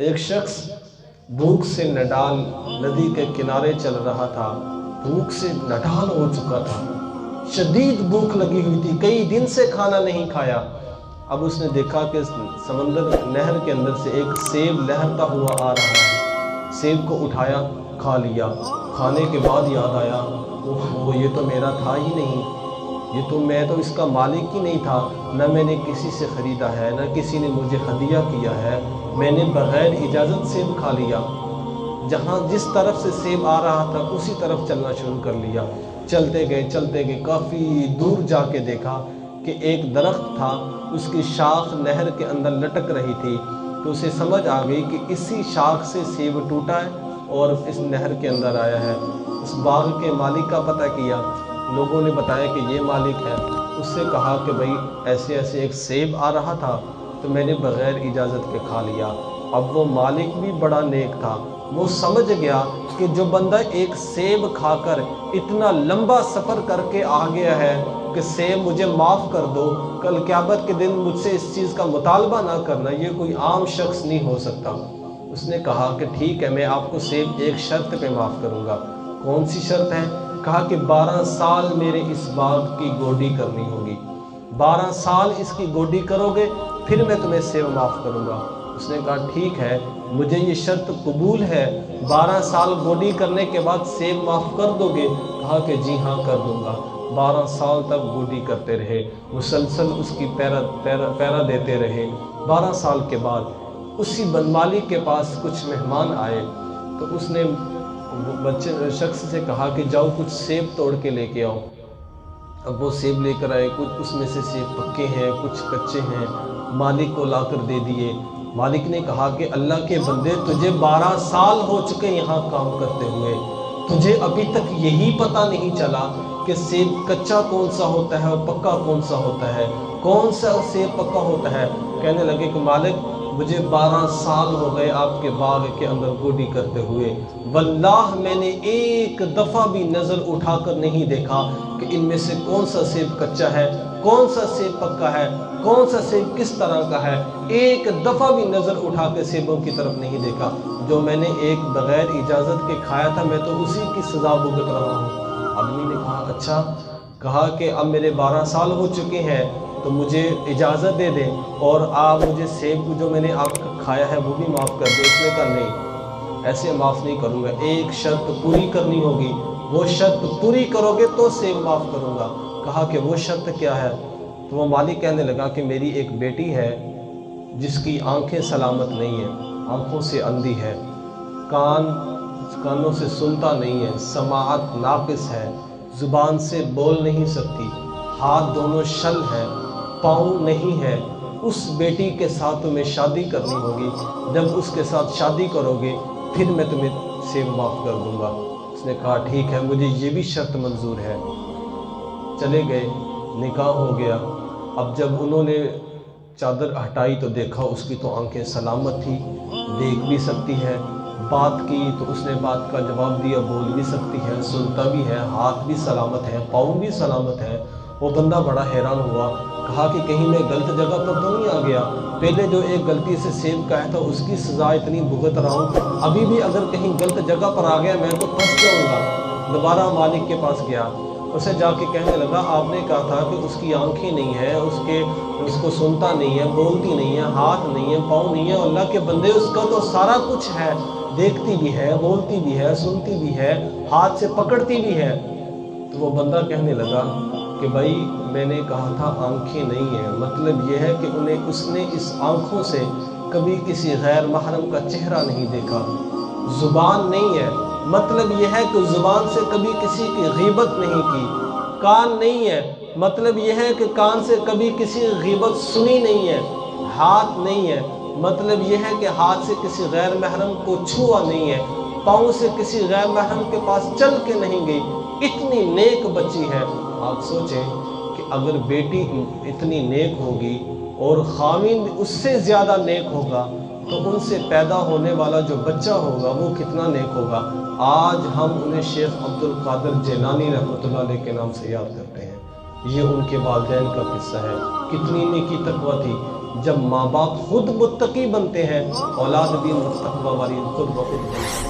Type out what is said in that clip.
ایک شخص بھوک سے نڈال ندی کے کنارے چل رہا تھا، بھوک سے نڈال ہو چکا تھا، شدید بھوک لگی ہوئی تھی، کئی دن سے کھانا نہیں کھایا۔ اب اس نے دیکھا کہ سمندر نہر کے اندر سے ایک سیب لہرتا ہوا آ رہا ہے، سیب کو اٹھایا، کھا لیا۔ کھانے کے بعد یاد آیا، اوہ یہ تو میرا تھا ہی نہیں، میں تو اس کا مالک ہی نہیں تھا، نہ میں نے کسی سے خریدا ہے، نہ کسی نے مجھے ہدیہ کیا ہے، میں نے بغیر اجازت سیب کھا لیا۔ جہاں جس طرف سے سیب آ رہا تھا اسی طرف چلنا شروع کر لیا۔ چلتے گئے کافی دور جا کے دیکھا کہ ایک درخت تھا، اس کی شاخ نہر کے اندر لٹک رہی تھی، تو اسے سمجھ آ گئی کہ اسی شاخ سے سیب ٹوٹا ہے اور اس نہر کے اندر آیا ہے۔ اس باغ کے مالک کا پتہ کیا، لوگوں نے بتایا کہ یہ مالک ہے۔ اس سے کہا کہ بھائی ایسے ایک سیب آ رہا تھا تو میں نے بغیر اجازت کے کھا لیا۔ اب وہ مالک بھی بڑا نیک تھا، وہ سمجھ گیا کہ جو بندہ ایک سیب کھا کر اتنا لمبا سفر کر کے آ گیا ہے کہ سیب مجھے معاف کر دو، کل قیامت کے دن مجھ سے اس چیز کا مطالبہ نہ کرنا، یہ کوئی عام شخص نہیں ہو سکتا۔ اس نے کہا کہ ٹھیک ہے، میں آپ کو سیب ایک شرط پہ معاف کروں گا۔ کون سی شرط ہے؟ کہا کہ 12 سال میرے اس باغ کی گوڈی کرنی ہوگی، 12 سال اس کی گوڈی کرو گے پھر میں تمہیں سیب معاف کروں گا۔ اس نے کہا ٹھیک ہے، مجھے یہ شرط قبول ہے، 12 سال گوڈی کرنے کے بعد سیب معاف کر دو گے؟ کہا کہ جی ہاں کر دوں گا۔ 12 سال تک گوڈی کرتے رہے، مسلسل اس کی پیرا دیتے رہے۔ 12 سال کے بعد اسی مالک کے پاس کچھ مہمان آئے تو اس نے شخص سے کہا کہ جاؤ کچھ سیب توڑ کے لے کے آؤ۔ اب وہ سیب لے کر آئے، کچھ اس میں سے سیب پکے ہیں، کچھ کچے ہیں، مالک کو لا کر دے دیے۔ مالک نے کہا کہ اللہ کے بندے، تجھے 12 سال ہو چکے یہاں کام کرتے ہوئے، تجھے ابھی تک یہی پتہ نہیں چلا کہ سیب کچا کون سا ہوتا ہے اور پکا کون سا ہوتا ہے، کون سا سیب پکا ہوتا ہے؟ کہنے لگے کہ مالک مجھے 12 سال ہو گئے آپ کے باغ کے اندر گوڈی کرتے ہوئے، واللہ میں نے ایک دفعہ بھی نظر اٹھا کر نہیں دیکھا کہ ان میں سے کون سا سیب کچا ہے، کون سا سیب پکا ہے، کون سا سیب کس طرح کا ہے، ایک دفعہ بھی نظر اٹھا کے سیبوں کی طرف نہیں دیکھا۔ جو میں نے ایک بغیر اجازت کے کھایا تھا میں تو اسی کی سزا بھگت رہا ہوں۔ آدمی نے کہا اچھا، کہا کہ اب میرے 12 سال ہو چکے ہیں تو مجھے اجازت دے دیں اور آپ مجھے سیب کو جو میں نے آپ کا کھایا ہے وہ بھی معاف کر دیں۔ اس نے کہا نہیں، ایسے معاف نہیں کروں گا، ایک شرط پوری کرنی ہوگی، وہ شرط پوری کرو گے تو سیب معاف کروں گا۔ کہا کہ وہ شرط کیا ہے؟ تو وہ مالک کہنے لگا کہ میری ایک بیٹی ہے جس کی آنکھیں سلامت نہیں ہیں، آنکھوں سے اندھی ہے، کانوں سے سنتا نہیں ہے، سماعت ناقص ہے، زبان سے بول نہیں سکتی، ہاتھ دونوں شل ہیں، پاؤں نہیں ہے۔ اس بیٹی کے ساتھ تمہیں شادی کرنی ہوگی، جب اس کے ساتھ شادی کرو گے پھر میں تمہیں سیب معاف کر دوں گا۔ اس نے کہا ٹھیک ہے، مجھے یہ بھی شرط منظور ہے۔ چلے گئے، نکاح ہو گیا۔ اب جب انہوں نے چادر ہٹائی تو دیکھا اس کی تو آنکھیں سلامت تھی، دیکھ بھی سکتی ہے، بات کی تو اس نے بات کا جواب دیا، بول بھی سکتی ہے، سنتا بھی ہے، ہاتھ بھی سلامت ہے، پاؤں بھی سلامت ہے۔ وہ بندہ بڑا حیران ہوا، کہا کہ کہیں میں غلط جگہ پر تو نہیں آ گیا، پہلے جو ایک غلطی سے سیب کھایا تھا اس کی سزا اتنی بھگت رہا ہوں، ابھی بھی اگر کہیں غلط جگہ پر آ گیا میں تو پھنس جاؤں گا۔ دوبارہ مالک کے پاس گیا، اسے جا کے کہنے لگا آپ نے کہا تھا کہ اس کی آنکھیں نہیں ہیں، اس کو سنتا نہیں ہے، بولتی نہیں ہے، ہاتھ نہیں ہے، پاؤں نہیں ہے، اللہ کے بندے اس کا تو سارا کچھ ہے، دیکھتی بھی ہے، بولتی بھی ہے، سنتی بھی ہے، ہاتھ سے پکڑتی بھی ہے۔ تو وہ بندہ کہنے لگا کہ بھائی میں نے کہا تھا آنکھیں نہیں ہیں، مطلب یہ ہے کہ اس نے اس آنکھوں سے کبھی کسی غیر محرم کا چہرہ نہیں دیکھا۔ زبان نہیں ہے، مطلب یہ ہے کہ زبان سے کبھی کسی کی غیبت نہیں کی۔ کان نہیں ہے، مطلب یہ ہے کہ کان سے کبھی کسی غیبت سنی نہیں ہے۔ ہاتھ نہیں ہے، مطلب یہ ہے کہ ہاتھ سے کسی غیر محرم کو چھوا نہیں ہے۔ پاؤں سے کسی غیر محرم کے پاس چل کے نہیں گئی، اتنی نیک بچی ہے۔ آپ سوچیں کہ اگر بیٹی اتنی نیک ہوگی اور خاوند اس سے زیادہ نیک ہوگا تو ان سے پیدا ہونے والا جو بچہ ہوگا وہ کتنا نیک ہوگا۔ آج ہم انہیں شیخ عبد القادر جیلانی رحمۃ اللہ علیہ کے نام سے یاد کرتے ہیں۔ یہ ان کے والدین کا قصہ ہے، کتنی نیکی تقویٰ تھی، جب ماں باپ خود متقی بنتے ہیں اولاد بھی متقوی والی خود بخود بنتی ہے۔